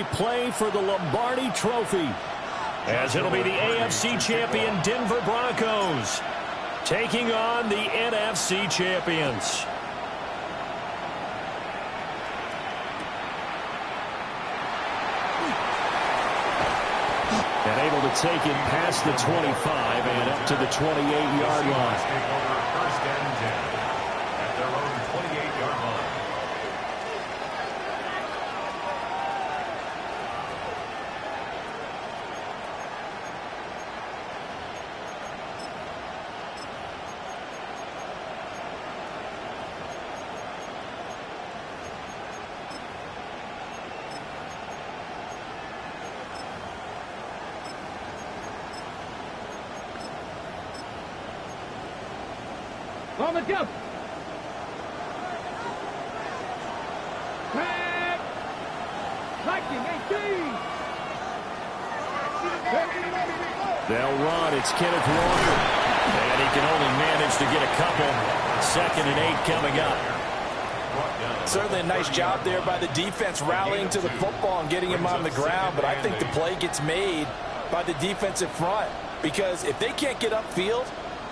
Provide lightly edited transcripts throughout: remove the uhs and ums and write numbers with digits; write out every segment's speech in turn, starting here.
they play for the Lombardi Trophy, as it'll be the AFC champion Denver Broncos taking on the NFC champions. And able to take it past the 25 and up to the 28-yard line. First and 10 at their own 28-yard line. On the jump. Tag. Liking 18. They'll run. It's Kenneth Walker. And he can only manage to get a couple. 2nd and 8 coming up. Certainly a nice job there by the defense rallying to the football and getting him on the ground. But I think the play gets made by the defensive front. Because if they can't get upfield,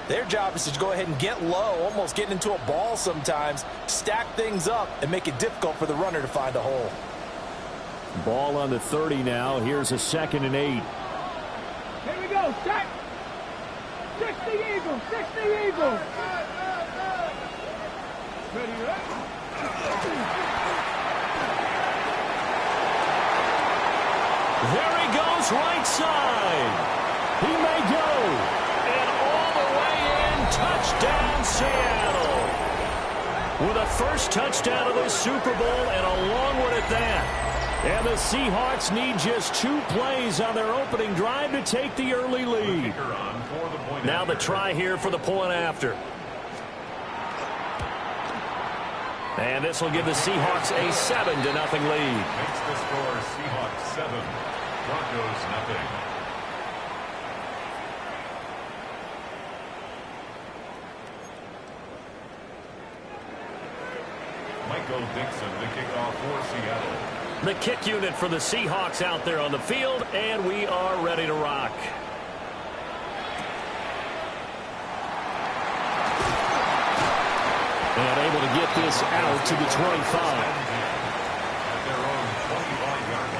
their job is to go ahead and get low, almost getting into a ball sometimes, stack things up, and make it difficult for the runner to find a hole. Ball on the 30 now. Here's a 2nd and 8. Here we go. Stack. 60 Eagles. 60 Eagles. Ready, right? There he goes, right side. He may go. Touchdown, Seattle. With a first touchdown of this Super Bowl and a long one at that. And the Seahawks need just 2 plays on their opening drive to take the early lead. Now the try here for the point after. And this will give the Seahawks a 7-0 lead. Makes the score Seahawks 7, Broncos 0. Michael Dixon, the kickoff for Seattle. The kick unit for the Seahawks out there on the field, and we are ready to rock. And able to get this out to the 25. At their own 25-yard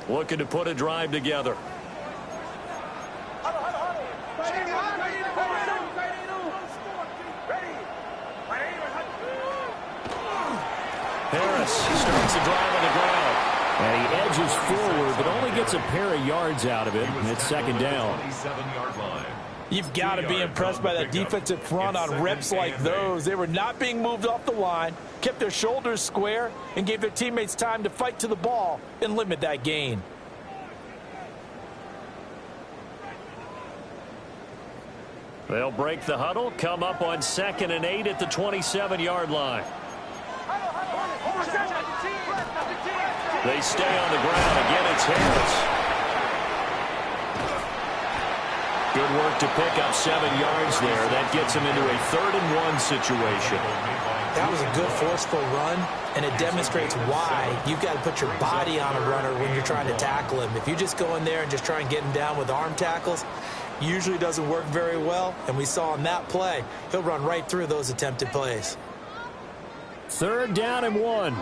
line. Looking to put a drive together. Harris starts the drive on the ground. And he edges forward, but only gets a pair of yards out of it, and it's 2nd down. 27-yard line. You've got to be impressed by that defensive front on reps like those. They were not being moved off the line, kept their shoulders square, and gave their teammates time to fight to the ball and limit that gain. They'll break the huddle, come up on 2nd and 8 at the 27-yard line. They stay on the ground. Again, it's Harris. Good work to pick up 7 yards there. That gets him into a 3rd and 1 situation. That was a good forceful run, and it demonstrates why you've got to put your body on a runner when you're trying to tackle him. If you just go in there and just try and get him down with arm tackles, usually doesn't work very well, and we saw in that play, he'll run right through those attempted plays. 3rd down and 1.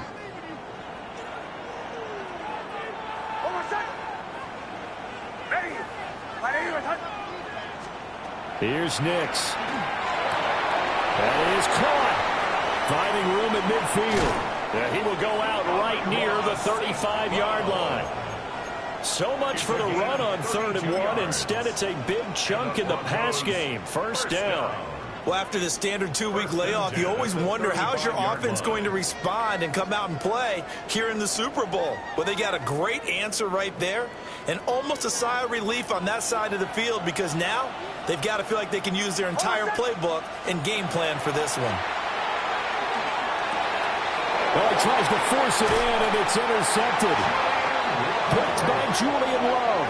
Here's Nix. That is caught. Finding room at midfield. He will go out right near the 35-yard line. So much for the run on 3rd and 1. Instead, it's a big chunk in the pass game. 1st down. Well, after the standard 2-week layoff, you always wonder how's your offense going to respond and come out and play here in the Super Bowl. Well, they got a great answer right there and almost a sigh of relief on that side of the field because now they've got to feel like they can use their entire playbook and game plan for this one. Well, he tries to force it in, and it's intercepted. Picked by Julian Love.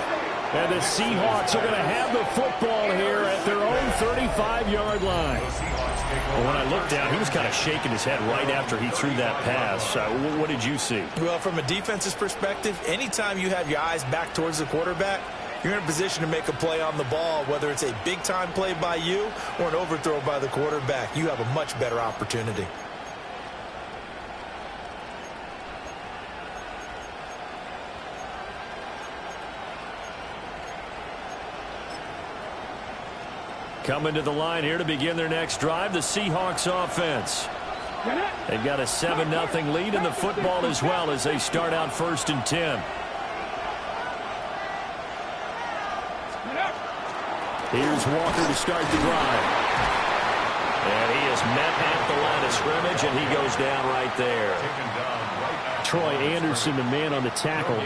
And the Seahawks are going to have the football here at their own 35-yard line. Well, when I looked down, he was kind of shaking his head right after he threw that pass. What did you see? Well, from a defense's perspective, anytime you have your eyes back towards the quarterback, you're in a position to make a play on the ball, whether it's a big-time play by you or an overthrow by the quarterback. You have a much better opportunity. Coming to the line here to begin their next drive, the Seahawks offense. They've got a 7-0 lead in the football as well as they start out 1st and 10. Here's Walker to start the drive. And he is met at the line of scrimmage, and he goes down right there. Troy Anderson, the man on the tackle.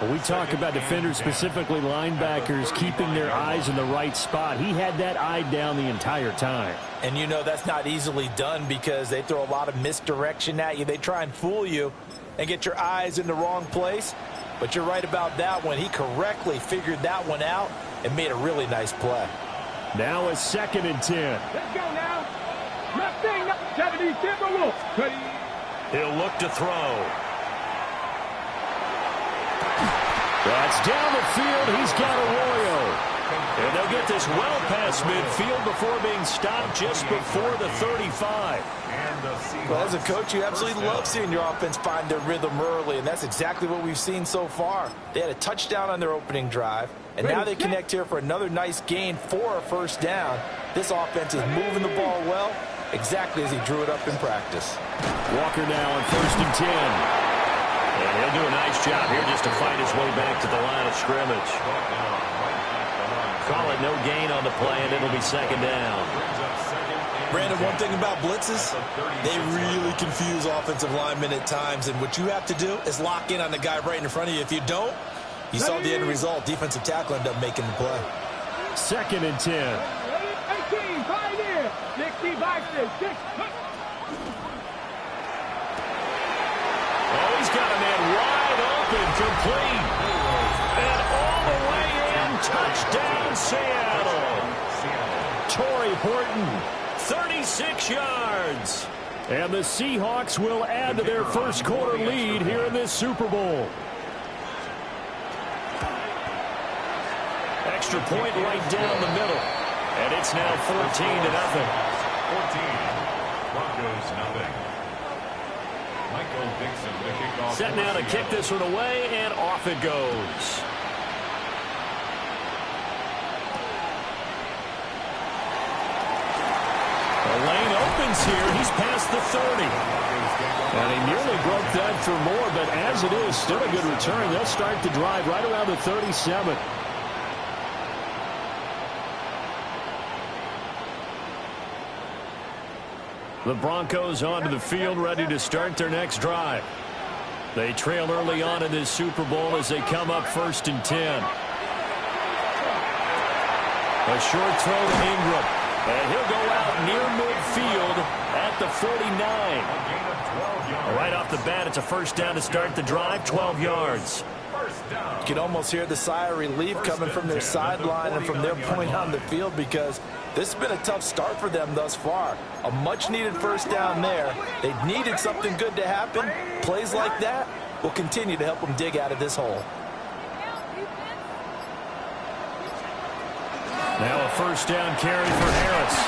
When we talk about defenders, specifically linebackers, keeping their eyes in the right spot, he had that eye down the entire time. And you know that's not easily done because they throw a lot of misdirection at you. They try and fool you and get your eyes in the wrong place. But you're right about that one. He correctly figured that one out and made a really nice play. Now a 2nd and 10. Let's go now. Left thing, 70, Timberwolves. Ready. He'll look to throw. That's down the field. He's got Arroyo. And they'll get this well past midfield before being stopped just before the 35. Well, as a coach, you absolutely love seeing your offense find their rhythm early, and that's exactly what we've seen so far. They had a touchdown on their opening drive, and now they connect here for another nice gain for a 1st down. This offense is moving the ball well, exactly as he drew it up in practice. Walker now on 1st and 10. And he'll do a nice job here just to find his way back to the line of scrimmage. Call it no gain on the play, and it'll be 2nd down. Brandon, one thing about blitzes, they really confuse offensive linemen at times, and what you have to do is lock in on the guy right in front of you. If you don't, you saw the end result. Defensive tackle ended up making the play. 2nd and 10. 18, pioneer. 60, Baxter, 6. Oh, he's got a man wide open, complete. And all the way in, touchdown Seattle. Torrey Horton, 36 yards. And the Seahawks will add to their first quarter lead here in this Super Bowl. Extra point right down the middle. And it's now 14-0. 14. Broncos nothing. Michael Dixon to kick off. Set now to kick this one away, and off it goes. The lane opens here. He's past the 30. And he nearly broke that for more, but as it is, still a good return. They'll start the drive right around the 37. The Broncos onto the field, ready to start their next drive. They trail early on in this Super Bowl as they come up 1st and 10. A short throw to Ingram. And he'll go out near midfield at the 49. Right off the bat, it's a 1st down to start the drive, 12 yards. You can almost hear the sigh of relief coming from their sideline and from their point on the field because this has been a tough start for them thus far. A much-needed 1st down there. They needed something good to happen. Plays like that will continue to help them dig out of this hole. Now a 1st down carry for Harris.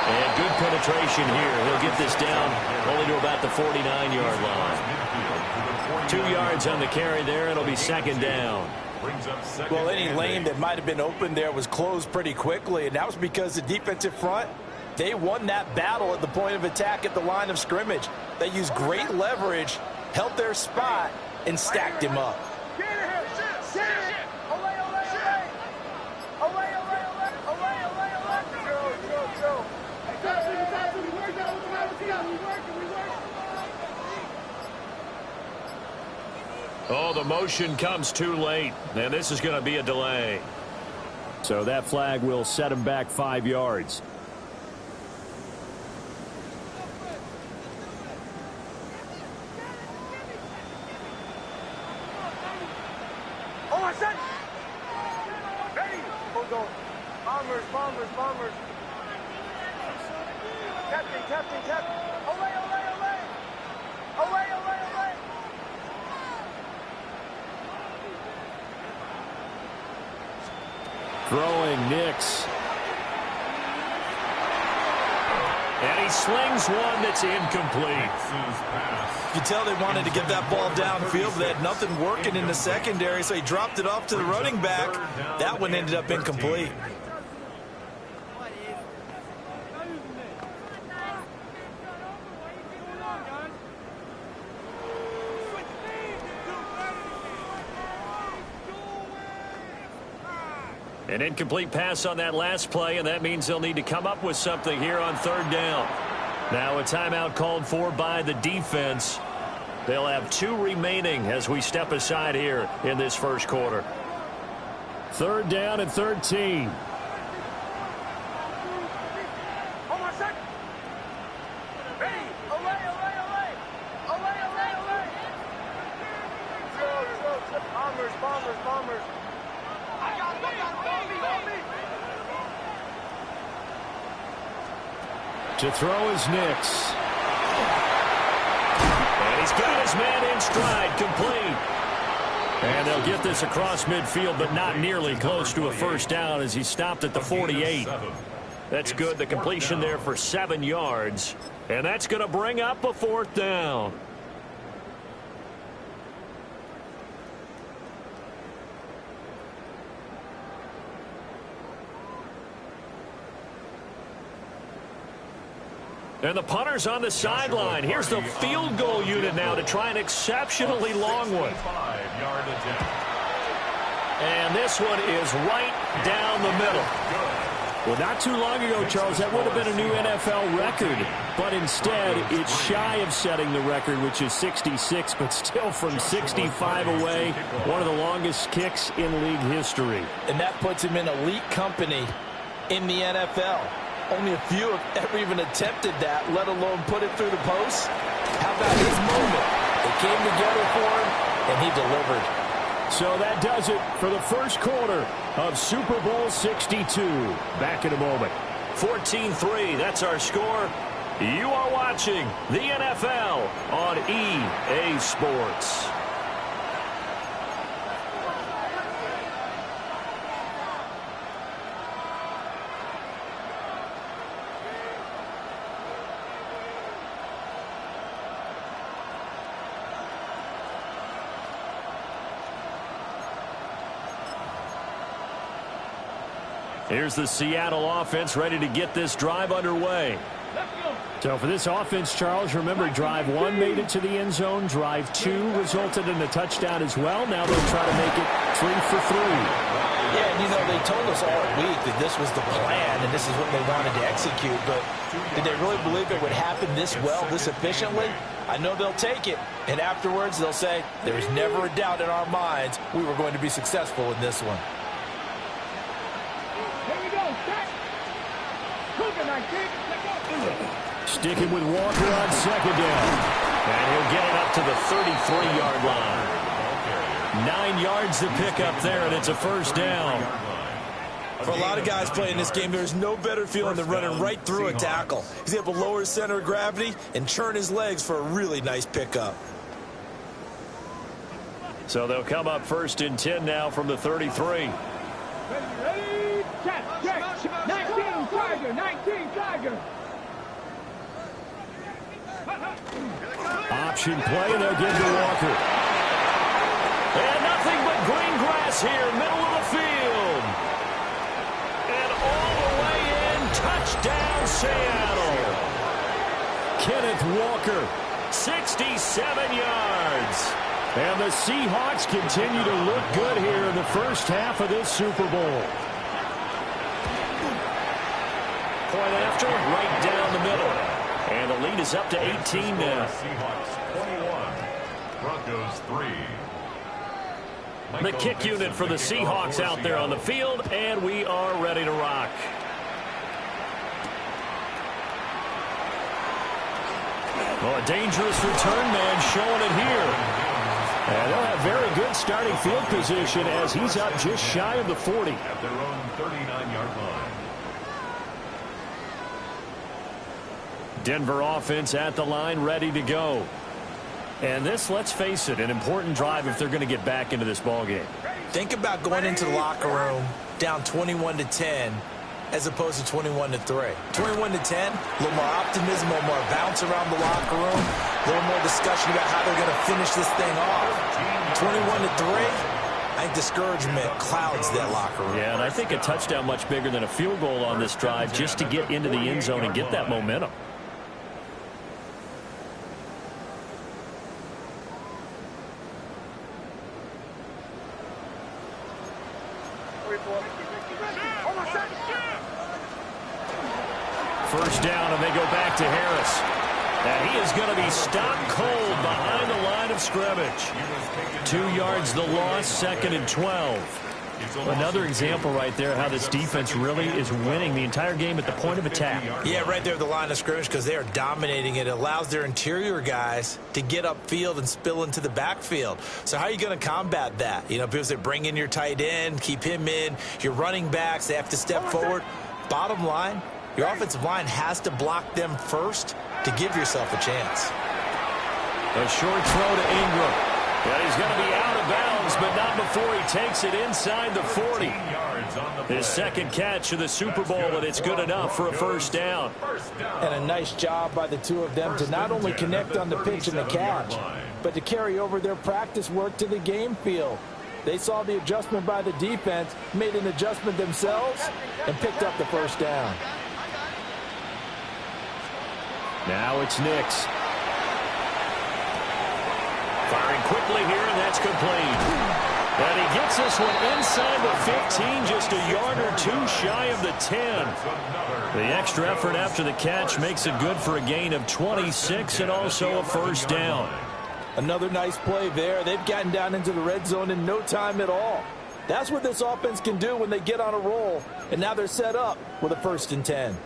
And good penetration here. He'll get this down only to about the 49-yard line. 2 yards on the carry there. It'll be 2nd down. Well, any lane that might have been open there was closed pretty quickly, and that was because the defensive front, they won that battle at the point of attack at the line of scrimmage. They used great leverage, held their spot, and stacked him up. Oh, the motion comes too late, and this is going to be a delay. So that flag will set him back 5 yards. Oh, I said, ready, hold on, armor bombers. Captain. Away. Throwing Nix. And he slings one that's incomplete. You can tell they wanted to get that ball downfield, but they had nothing working in the secondary, so he dropped it off to the running back. That one ended up incomplete. An incomplete pass on that last play, and that means they'll need to come up with something here on third down. Now a timeout called for by the defense. They'll have 2 remaining as we step aside here in this first quarter. Third down and 13. Bombers. To throw is Nix. And he's got his man in stride, complete. And they'll get this across midfield, but not nearly close to a first down as he stopped at the 48. That's good. The completion there for 7 yards. And that's going to bring up a 4th down. And the punter's on the sideline. Here's the field goal unit now to try an exceptionally long one. And this one is right down the middle. Well, not too long ago, Charles, that would have been a new NFL record. But instead, it's shy of setting the record, which is 66, but still from 65 away, one of the longest kicks in league history. And that puts him in elite company in the NFL. Only a few have ever even attempted that, let alone put it through the post. How about his moment? It came together for him, and he delivered. So that does it for the first quarter of Super Bowl 62. Back in a moment. 14-3, that's our score. You are watching the NFL on EA Sports. Here's the Seattle offense ready to get this drive underway. So for this offense, Charles, remember drive 1 made it to the end zone. Drive 2 resulted in a touchdown as well. Now they'll try to make it 3 for 3. Yeah, and you know, they told us all week that this was the plan and this is what they wanted to execute. But did they really believe it would happen this well, this efficiently? I know they'll take it. And afterwards, they'll say, there's never a doubt in our minds we were going to be successful in this one. Sticking with Walker on second down. And he'll get it up to the 33-yard line. 9 yards to pick up there, and it's a first down. For a lot of guys playing this game, there's no better feeling than running right through a tackle. He's able to lower his center of gravity and turn his legs for a really nice pickup. So they'll come up 1st and 10 now from the 33. Ready, check. 19 Tiger. Option play, and they'll give to Walker. And nothing but green grass here, middle of the field. And all the way in, touchdown Seattle. Kenneth Walker, 67 yards. And the Seahawks continue to look good here in the first half of this Super Bowl. Point after, right down the middle. And the lead is up to 18 now. Seahawks 21, Broncos 3. The kick unit for the Seahawks out there on the field, and we are ready to rock. Well, a dangerous return man showing it here. And they'll have very good starting field position as he's up just shy of the 40. At their own 39-yard line. Denver offense at the line, ready to go. And this, let's face it, an important drive if they're going to get back into this ballgame. Think about going into the locker room down 21-10 as opposed to 21-3. 21-10, a little more optimism, a little more bounce around the locker room, a little more discussion about how they're going to finish this thing off. 21-3. I think discouragement clouds that locker room. Yeah, and I think a touchdown much bigger than a field goal on this drive just to get into the end zone and get that momentum. First down, and they go back to Harris. And he is going to be stopped cold behind the line of scrimmage. 2 yards the loss, 2nd and 12. Another example right there how this defense really is winning the entire game at the point of attack. Yeah, right there at the line of scrimmage because they are dominating it. It allows their interior guys to get upfield and spill into the backfield. So how are you going to combat that? You know, people say bring in your tight end, keep him in. Your running backs, they have to step forward. Bottom line, your offensive line has to block them first to give yourself a chance. A short throw to Ingram. And he's going to be out of bounds, but not before he takes it inside the 40. His second catch of the Super Bowl, and it's good enough for a first down. And a nice job by the two of them to not only connect on the pitch and the catch, but to carry over their practice work to the game field. They saw the adjustment by the defense, made an adjustment themselves, and picked up the first down. Now it's Nix. Firing quickly here, and that's complete. And he gets this one inside the 15, just a yard or two shy of the 10. The extra effort after the catch makes it good for a gain of 26 and also a first down. Another nice play there. They've gotten down into the red zone in no time at all. That's what this offense can do when they get on a roll. And now they're set up with a 1st and 10.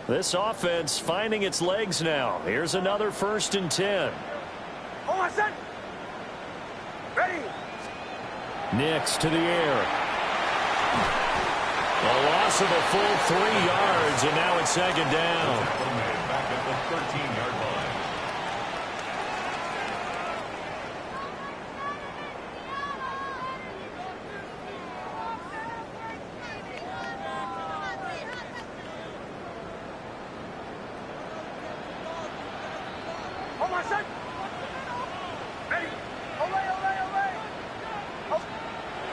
This offense finding its legs now. Here's another 1st and 10. Hold on, son. Ready. Nix to the air. A loss of a full 3 yards, and now it's 2nd down. Back at the 13-yard line.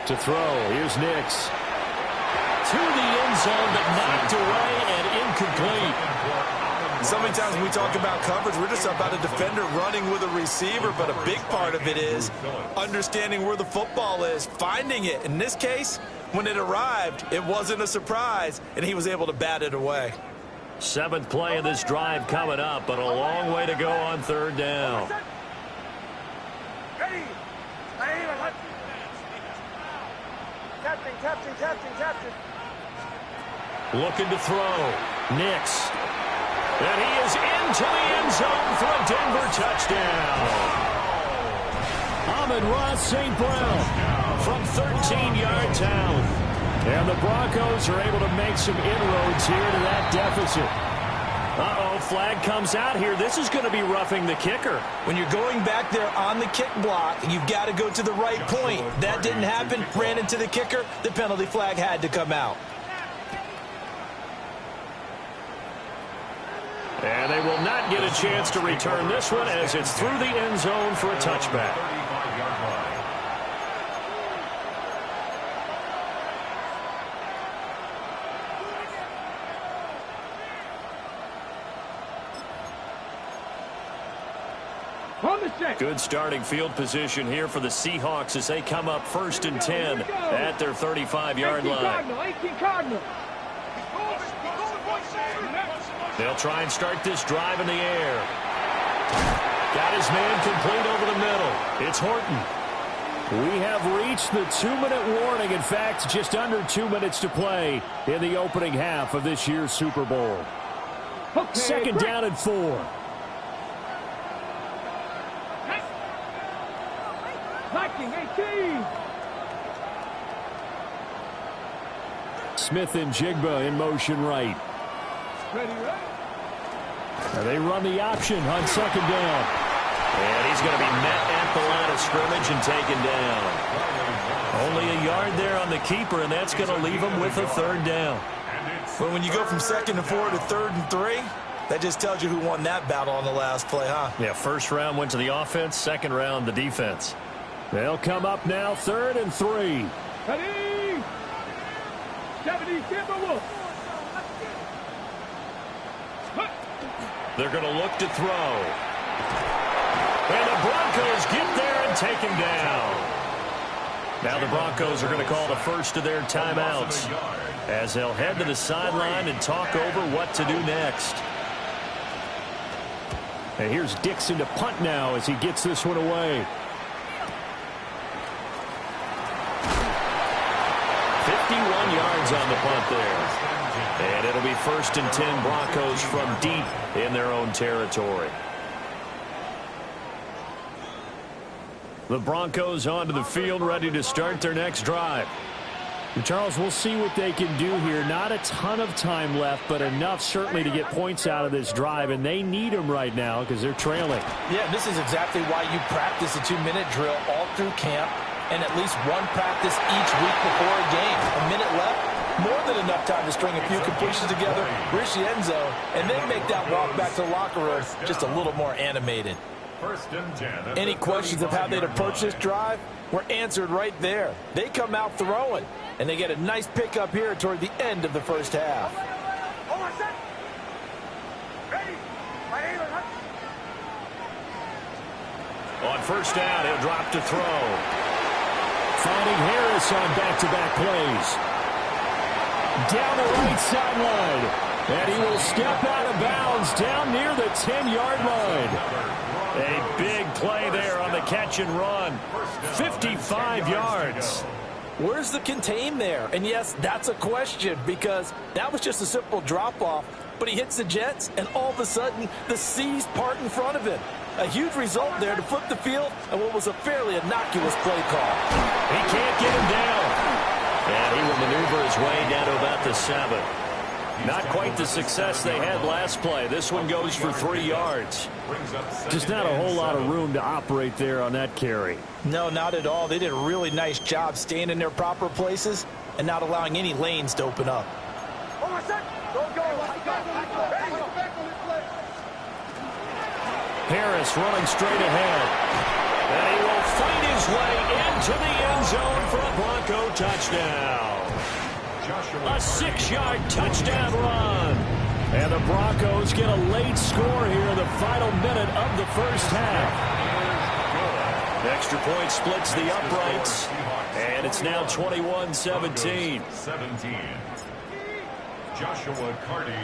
To throw, here's Nix. To the end zone, but knocked away and incomplete. So many times when we talk about coverage, we're just about a defender running with a receiver, but a big part of it is understanding where the football is, finding it. In this case, when it arrived, it wasn't a surprise, and he was able to bat it away. 7th play of this drive coming up, but a long way to go on 3rd down. Ready. Captain. Looking to throw. Nix. And he is into the end zone for a Denver touchdown. Amon-Ra St. Brown from 13 yards out. And the Broncos are able to make some inroads here to that deficit. Uh-oh, flag comes out here. This is going to be roughing the kicker. When you're going back there on the kick block, you've got to go to the right point. That didn't happen. Ran into the kicker. The penalty flag had to come out. And they will not get a chance to return this one as it's through the end zone for a touchback. Good starting field position here for the Seahawks as they come up 1st and 10 at their 35-yard line. 18 Cardinal. They'll try and start this drive in the air. Got his man complete over the middle. It's Horton. We have reached the 2-minute warning. In fact, just under 2 minutes to play in the opening half of this year's Super Bowl. Second down and 4. Viking 18. Smith and Jigba in motion right. Ready, ready. Now they run the option on second down. And he's going to be met at the line of scrimmage and taken down. Only a yard there on the keeper, and that's going to leave him with a third down. But when you go from 2nd and 4 to 3rd and 3, that just tells you who won that battle on the last play, huh? Yeah, first round went to the offense, second round the defense. They'll come up now, 3rd and 3. Ready. 70 Timberwolves. They're going to look to throw. And the Broncos get there and take him down. Now the Broncos are going to call the first of their timeouts as they'll head to the sideline and talk over what to do next. And here's Dixon to punt now as he gets this one away. 51 yards on the punt there. And it'll be 1st and 10 Broncos from deep in their own territory. The Broncos onto the field, ready to start their next drive. Charles, we'll see what they can do here. Not a ton of time left, but enough certainly to get points out of this drive, and they need them right now because they're trailing. Yeah, this is exactly why you practice a 2-minute drill all through camp and at least one practice each week before a game. A minute left, more than enough time to string a few completions together, reach the end zone, and then make that walk back to the locker room just a little more animated. Any questions of how they'd approach this drive were answered right there. They come out throwing, and they get a nice pickup here toward the end of the first half. On first down, he'll drop to throw. Finding Harris on back-to-back plays. Down the right sideline. And he will step out of bounds down near the 10-yard line. A big play there on the catch and run. 55 yards. Where's the contain there? And yes, that's a question because that was just a simple drop-off. But he hits the Jets, and all of a sudden, the seas part in front of him. A huge result there to flip the field and what was a fairly innocuous play call. He can't get him down. And he will maneuver his way down to about the 7. Not quite the success they had last play. This one goes for 3 yards. Just not a whole lot of room to operate there on that carry. No, not at all. They did a really nice job staying in their proper places and not allowing any lanes to open up. Harris running straight ahead. And he will find his way into the end zone for a Bronco touchdown. A 6-yard touchdown run. And the Broncos get a late score here in the final minute of the first half. Extra point splits the uprights. And it's now 21-17.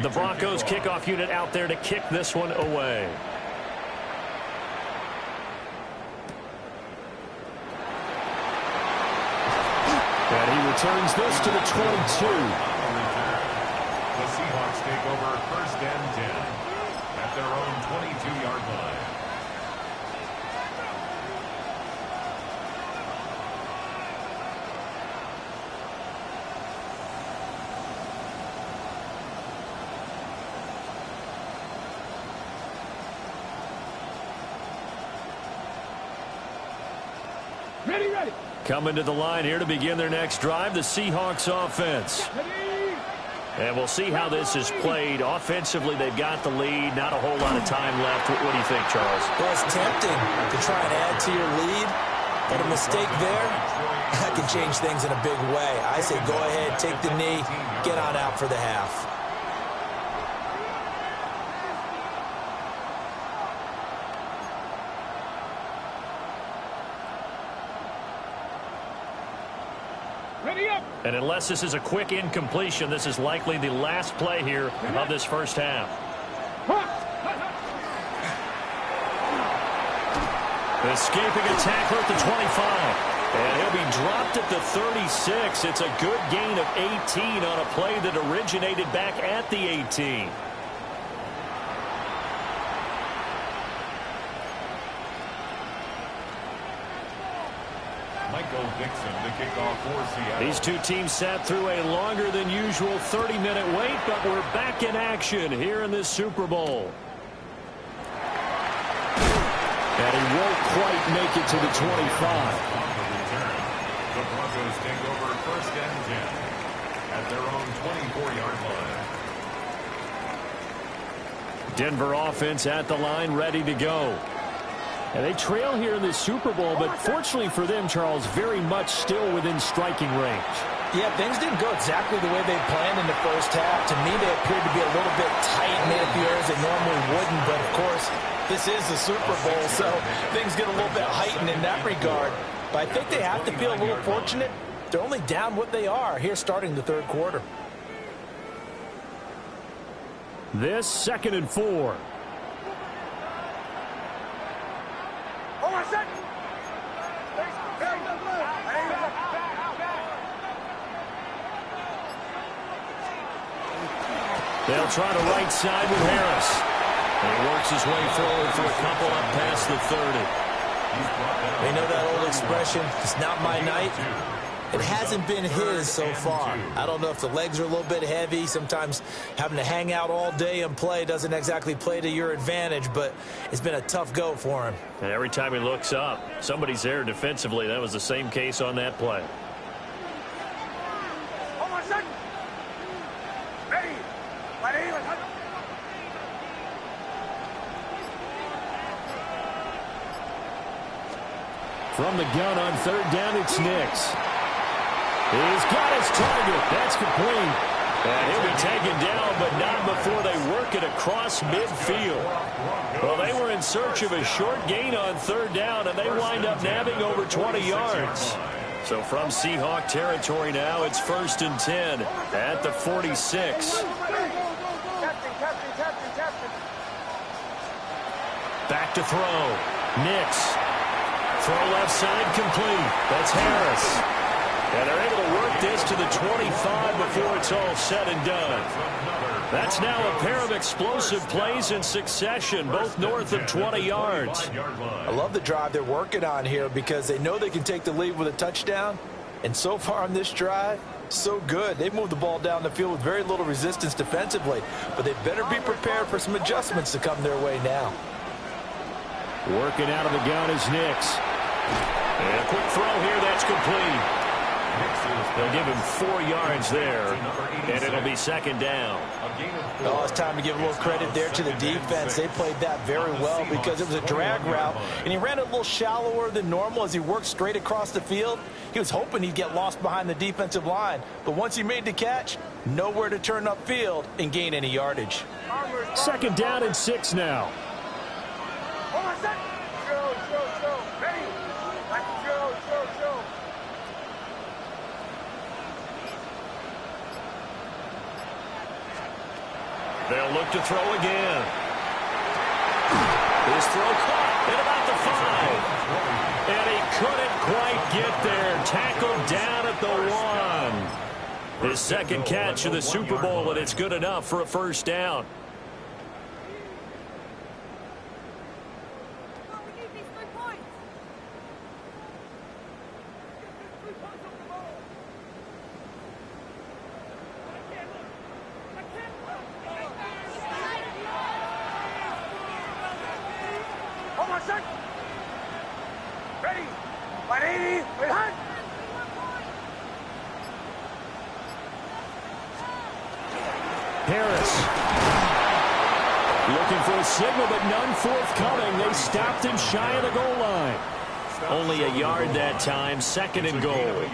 The Broncos kickoff unit out there to kick this one away. And he returns this to the 22. The Seahawks take over 1st and 10 at their own 22-yard line. Ready, ready. Coming to the line here to begin their next drive, the Seahawks offense. And we'll see how this is played. Offensively, they've got the lead. Not a whole lot of time left. What do you think, Charles? Well, it's tempting to try and add to your lead, but a mistake there, that can change things in a big way. I say go ahead, take the knee, get on out for the half. Ready up. And unless this is a quick incompletion, this is likely the last play here of this first half. Escaping a tackler at the 25. And he'll be dropped at the 36. It's a good gain of 18 on a play that originated back at the 18. Michael Dixon to kick off for Seattle. These two teams sat through a longer than usual 30-minute wait, but we're back in action here in this Super Bowl. And he won't quite make it to the 25. On the return, the Broncos take over first and 10 at their own 24-yard line. Denver offense at the line, ready to go. And they trail here in this Super Bowl, but fortunately for them, Charles, very much still within striking range. Yeah, things didn't go exactly the way they planned in the first half. To me, they appeared to be a little bit tight, made a few errors they normally wouldn't. But, of course, this is the Super Bowl, so things get a little bit heightened in that regard. But I think they have to feel a little fortunate. They're only down what they are here starting the third quarter. This 2nd and 4. They'll try to right side with Harris. And he works his way forward for a couple up past the 30. They know that old expression, it's not my night. It hasn't been his so far. I don't know if the legs are a little bit heavy. Sometimes having to hang out all day and play doesn't exactly play to your advantage, but it's been a tough go for him. And every time he looks up, somebody's there defensively. That was the same case on that play. From the gun on 3rd down, it's Nix. He's got his target. That's complete. And he'll be taken down, but not before they work it across midfield. Well, they were in search of a short gain on 3rd down, and they wind up nabbing over 20 yards. So from Seahawk territory now, it's 1st and 10 at the 46. Back to throw. Nix. Throw left side complete. That's Harris. And they're able to work this to the 25 before it's all said and done. That's now a pair of explosive plays in succession, both north of 20 yards. I love the drive they're working on here because they know they can take the lead with a touchdown. And so far on this drive, so good. They've moved the ball down the field with very little resistance defensively. But they better be prepared for some adjustments to come their way now. Working out of the gun is Nix. And a quick throw here, that's complete. They'll give him 4 yards there, and it'll be 2nd down. Oh, it's time to give a little credit there to the defense. They played that very well because it was a drag route, and he ran it a little shallower than normal as he worked straight across the field. He was hoping he'd get lost behind the defensive line, but once he made the catch, nowhere to turn upfield and gain any yardage. 2nd down and 6 now. They'll look to throw again. His throw caught at about the 5. And he couldn't quite get there. Tackled down at the 1. His 2nd catch of the Super Bowl, and it's good enough for a 1st down. Harris looking for a signal, but none forthcoming. They stopped him shy of the goal line. Only a yard that time, 2nd and goal.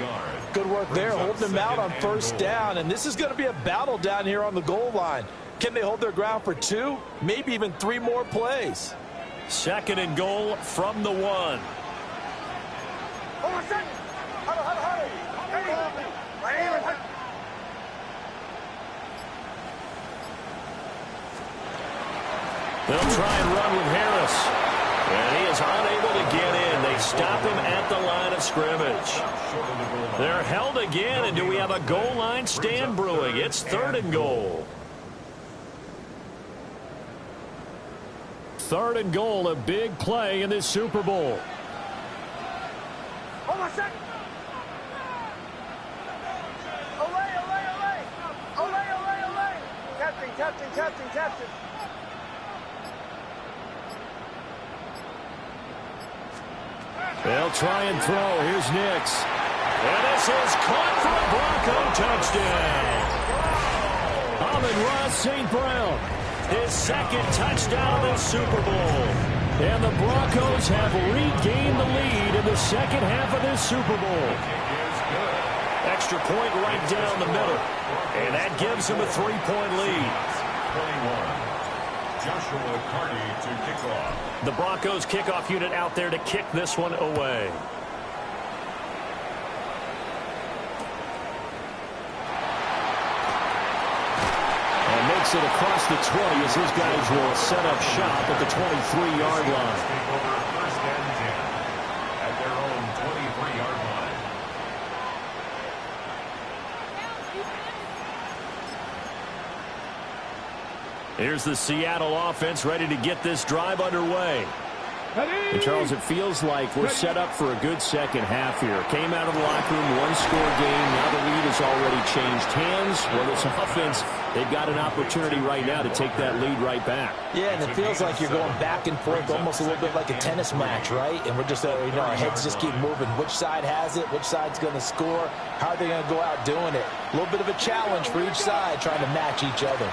Good work there, holding him out on 1st down, and this is going to be a battle down here on the goal line. Can they hold their ground for 2, maybe even 3 more plays? 2nd and goal from the 1. They'll try and run with Harris. And he is unable to get in. They stop him at the line of scrimmage. They're held again, and do we have a goal line stand brewing? It's 3rd and goal. 3rd and goal, a big play in this Super Bowl. 1 second. Olay, olay, olay. Olay, olay, olay. Captain. They'll try and throw. Here's Nix. And this is caught for a Bronco touchdown. Amon-Ra St. Brown, his second touchdown of the Super Bowl. And the Broncos have regained the lead in the second half of this Super Bowl. Extra point right down the middle. And that gives them a 3-point lead. 21. Joshua Carty to kick off. The Broncos kickoff unit out there to kick this one away. And makes it across the 20 as his guys will set up shop at the 23-yard line. Take over first and 10 at their own 23-yard line. Here's the Seattle offense ready to get this drive underway. And Charles, it feels like we're set up for a good second half here. Came out of the locker room, one-score game. Now the lead has already changed hands. Well, this offense, they've got an opportunity right now to take that lead right back. Yeah, and it feels like you're going back and forth, almost a little bit like a tennis match, right? And we're just, our heads just keep moving. Which side has it? Which side's going to score? How are they going to go out doing it? A little bit of a challenge for each side, trying to match each other.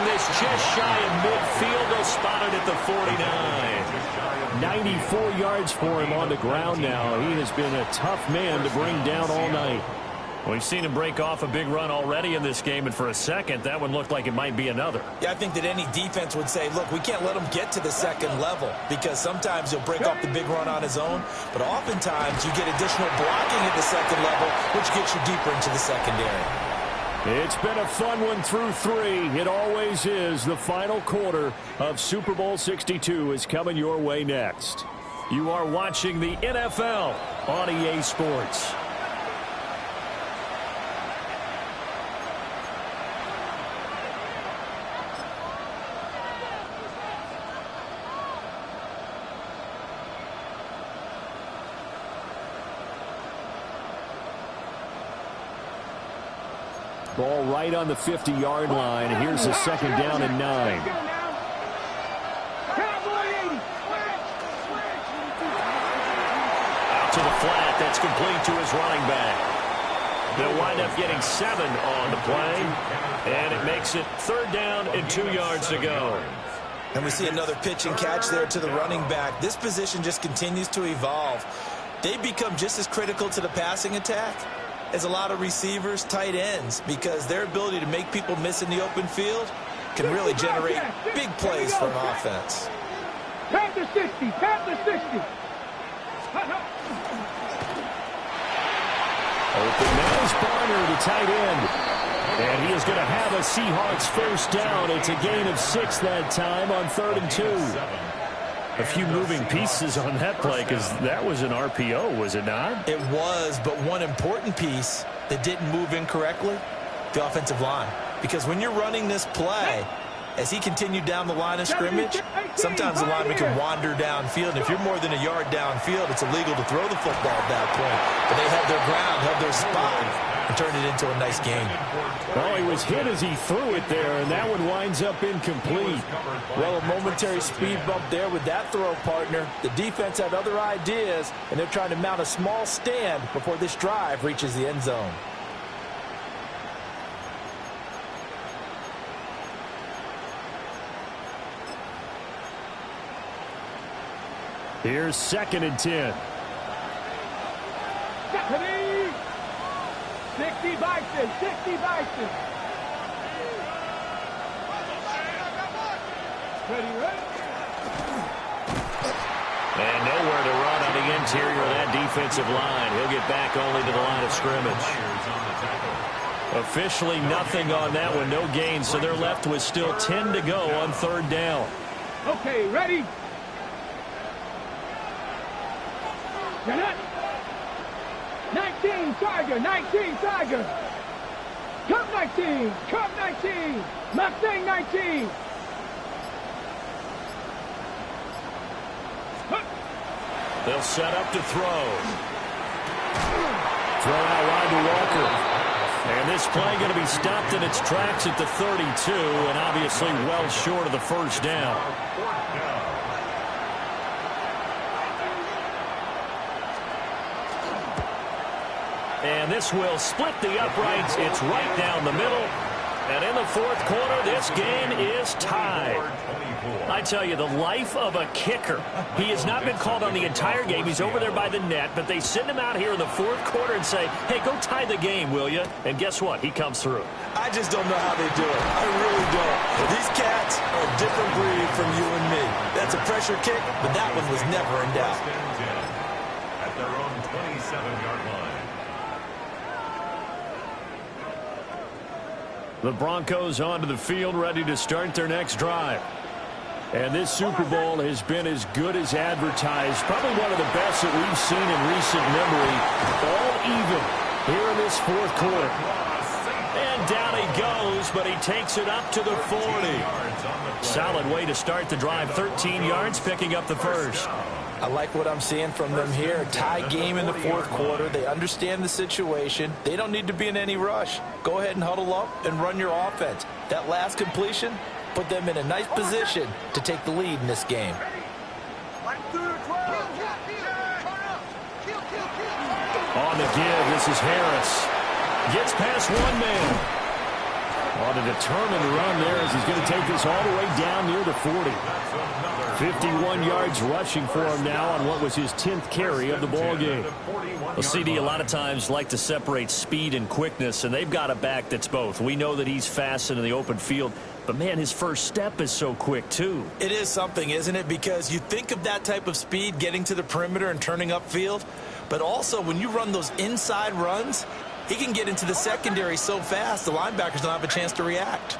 This just shy of midfield. They'll spot it at the 49. 94 yards for him on the ground now. He has been a tough man to bring down all night. We've seen him break off a big run already in this game, and for a second, that one looked like it might be another. Yeah, I think that any defense would say, look, we can't let him get to the second level because sometimes he'll break off the big run on his own, but oftentimes you get additional blocking at the second level, which gets you deeper into the secondary. It's been a fun one through 3. It always is. The final quarter of Super Bowl 62 is coming your way next. You are watching the NFL on EA Sports. Ball right on the 50-yard line. Here's a second down and 9. Out to the flat. That's complete to his running back. They'll wind up getting 7 on the play. And it makes it 3rd down and 2 yards to go. And we see another pitch and catch there to the running back. This position just continues to evolve. They become just as critical to the passing attack as a lot of receivers, tight ends, because their ability to make people miss in the open field can really generate big plays for an offense. Tap the 60, tap the 60. Open now is Barner, the tight end. And he is going to have a Seahawks first down. It's a gain of 6 that time on 3rd and 2. A few moving pieces on that play because that was an RPO, was it not? It was, but one important piece that didn't move incorrectly, the offensive line. Because when you're running this play, as he continued down the line of scrimmage, sometimes the lineman can wander downfield. And if you're more than a yard downfield, it's illegal to throw the football at that point. But they held their ground, held their spot, and turned it into a nice game. Well, he was hit as he threw it there, and that one winds up incomplete. Well, a momentary speed bump there with that throw, partner. The defense had other ideas, and they're trying to mount a small stand before this drive reaches the end zone. Here's 2nd and 10. 60 Bison, 60 Bison. Ready? And nowhere to run on the interior of that defensive line. He'll get back only to the line of scrimmage. Officially nothing on that one, no gain, so they're left with still 10 to go on 3rd down. Okay, ready? You're not. 19 Tiger, 19 Tiger. Cup 19, Cup 19, Mustang 19. They'll set up to throw. Throw out wide to Walker. And this play going to be stopped in its tracks at the 32, and obviously well short of the first down. And this will split the uprights. It's right down the middle. And in the fourth quarter, this game is tied. I tell you, the life of a kicker. He has not been called on the entire game. He's over there by the net, but they send him out here in the fourth quarter and say, hey, go tie the game, will you? And guess what? He comes through. I just don't know how they do it. I really don't. These cats are a different breed from you and me. That's a pressure kick, but that one was never in doubt. At their own 27-yard line. The Broncos onto the field, ready to start their next drive. And this Super Bowl has been as good as advertised. Probably one of the best that we've seen in recent memory. All even here in this fourth quarter. And down he goes, but he takes it up to the 40. Solid way to start the drive. 13 yards, picking up the first. I like what I'm seeing from them here. A tie game in the fourth quarter. They understand the situation. They don't need to be in any rush. Go ahead and huddle up and run your offense. That last completion put them in a nice position to take the lead in this game. On the give, this is Harris. Gets past one man. On a determined run there as he's going to take this all the way down near the 40. 51 yards rushing for him now on what was his 10th carry of the ball game. Well, CD, a lot of times like to separate speed and quickness, and they've got a back that's both. We know that he's fast in the open field, but, man, his first step is so quick, too. It is something, isn't it? Because you think of that type of speed getting to the perimeter and turning upfield, but also when you run those inside runs, he can get into the secondary so fast the linebackers don't have a chance to react.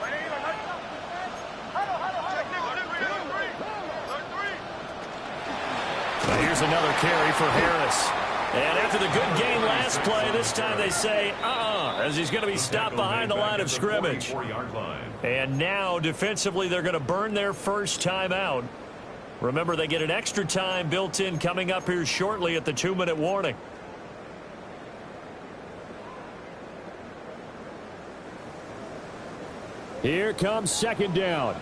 Well, here's another carry for Harris. And after the good game last play, this time they say, as he's going to be stopped behind the line of scrimmage. And now, defensively, they're going to burn their first timeout. Remember, they get an extra time built in coming up here shortly at the 2-minute warning. Here comes second down.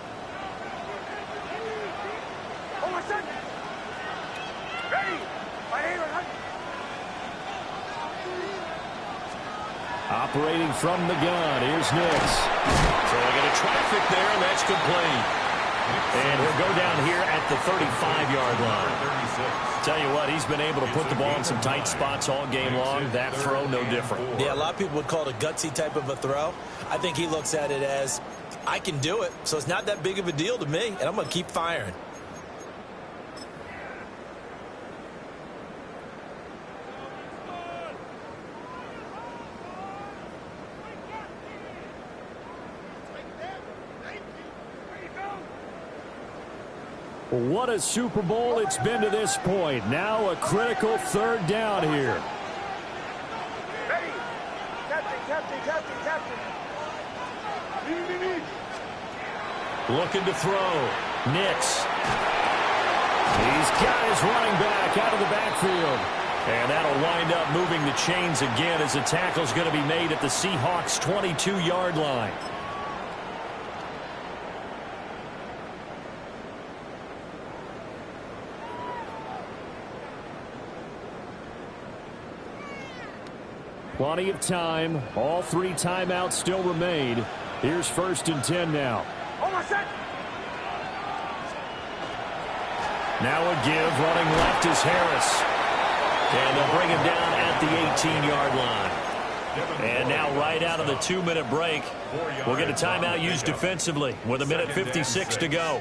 Operating from the gun, here's Nix. Throwing into traffic there, and that's complete. And he'll go down here at the 35-yard line. Tell you what, he's been able to put the ball in some tight spots all game long. That throw, no different. Yeah, a lot of people would call it a gutsy type of a throw. I think he looks at it as, I can do it, so it's not that big of a deal to me, and I'm going to keep firing. What a Super Bowl it's been to this point. Now a critical third down here. Ready. Captain. Looking to throw. Nix. He's got his running back out of the backfield. And that'll wind up moving the chains again as the tackle's going to be made at the Seahawks' 22-yard line. Plenty of time. All 3 timeouts still remain. Here's 1st and 10 now. Now a give. Running left is Harris. And they'll bring him down at the 18-yard line. And now right out of the 2-minute break, we'll get a timeout used defensively with 1:56 to go.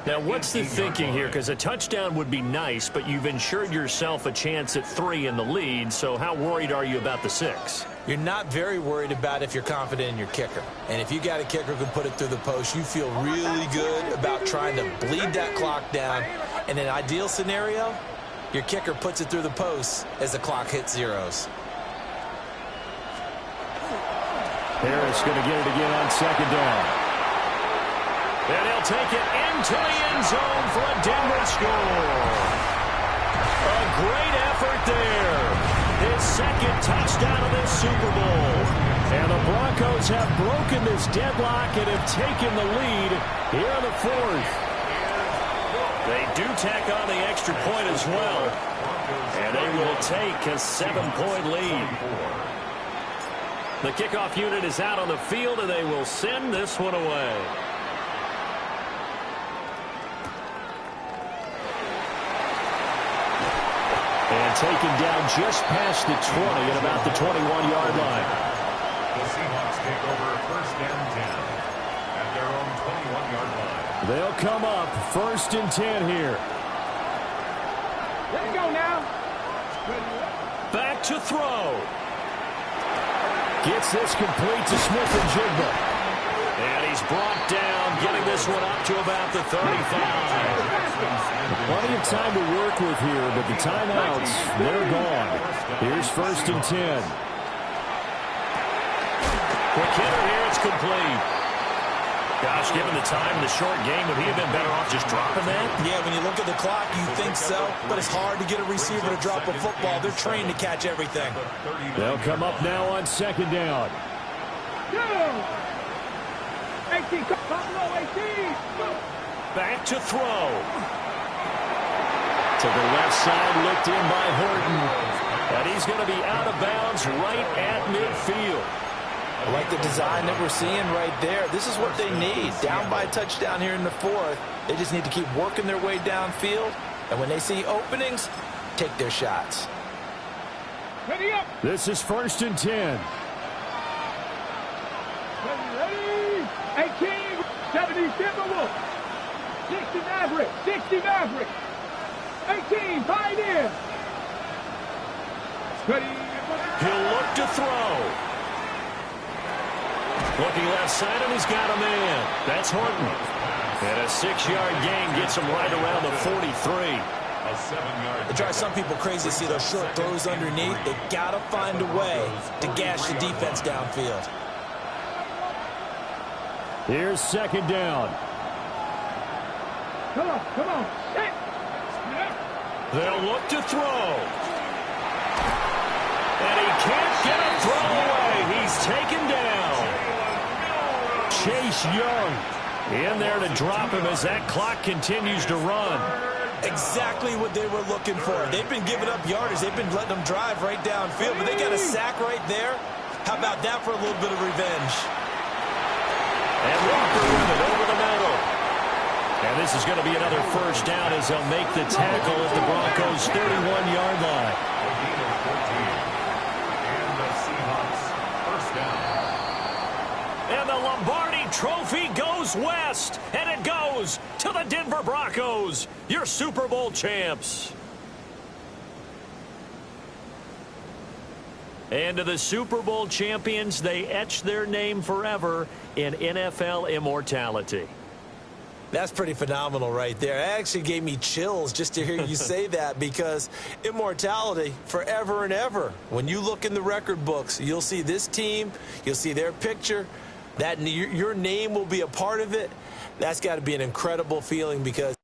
Now, what's the thinking here? Because a touchdown would be nice, but you've ensured yourself a chance at 3 in the lead, so how worried are you about the 6? You're not very worried about if you're confident in your kicker. And if you got a kicker who can put it through the post, you feel really good about trying to bleed that clock down. In an ideal scenario, your kicker puts it through the post as the clock hits zeros. Harris going to get it again on 2nd down. And he'll take it into the end zone for a Denver score. A great effort there. His second touchdown of this Super Bowl. And the Broncos have broken this deadlock and have taken the lead here in the fourth. They do tack on the extra point as well. And they will take a 7-point lead. The kickoff unit is out on the field, and they will send this one away. And taken down just past the 20 at about the 21-yard line. The Seahawks take over first and 10 at their own 21-yard line. They'll come up first and 10 here. Let's go now. Back to throw. Gets this complete to Smith-Njigba. And he's brought down, getting this one up to about the 35. Plenty of time to work with here, but the timeouts, they're gone. Here's first and 10. Quick hitter here, it's complete. Gosh, given the time in the short game, would he have been better off just dropping that? Yeah, when you look at the clock, you think so, but it's hard to get a receiver to drop a football. They're trained to catch everything. They'll come up now on second down. Go. 18, come low, 18. Go. Back to throw. To the left side, looked in by Horton. And he's going to be out of bounds right at midfield. I like the design that we're seeing right there. This is what they need. Down by a touchdown here in the fourth. They just need to keep working their way downfield. And when they see openings, take their shots. Ready up. This is first and 10. Ready. 18. 70 Timberwolves. 60 Maverick. 60 Maverick. 18. Pioneer. Ready. He'll look to throw. Looking left side, and he's got a man. That's Horton. And a 6-yard gain gets him right around the 43. A 7-yard. It drives some people crazy to see those short throws underneath. They got to find a way to gash the defense downfield. Here's second down. Come on, come on. Set. They'll look to throw. And he can't get a throw away. He's taken down. Chase Young in there to drop him as that clock continues to run. Exactly what they were looking for. They've been giving up yardage. They've been letting them drive right downfield, but they got a sack right there. How about that for a little bit of revenge? And Walker with it over the middle. And this is going to be another first down as they'll make the tackle at the Broncos' 31-yard line. And the Seahawks first down. And the Lombardi Trophy goes west, and it goes to the Denver Broncos, your Super Bowl champs. And to the Super Bowl champions, they etch their name forever in NFL immortality. That's pretty phenomenal right there. It actually gave me chills just to hear you say that, because immortality forever and ever. When you look in the record books, you'll see this team, you'll see their picture, that your name will be a part of it. That's got to be an incredible feeling, because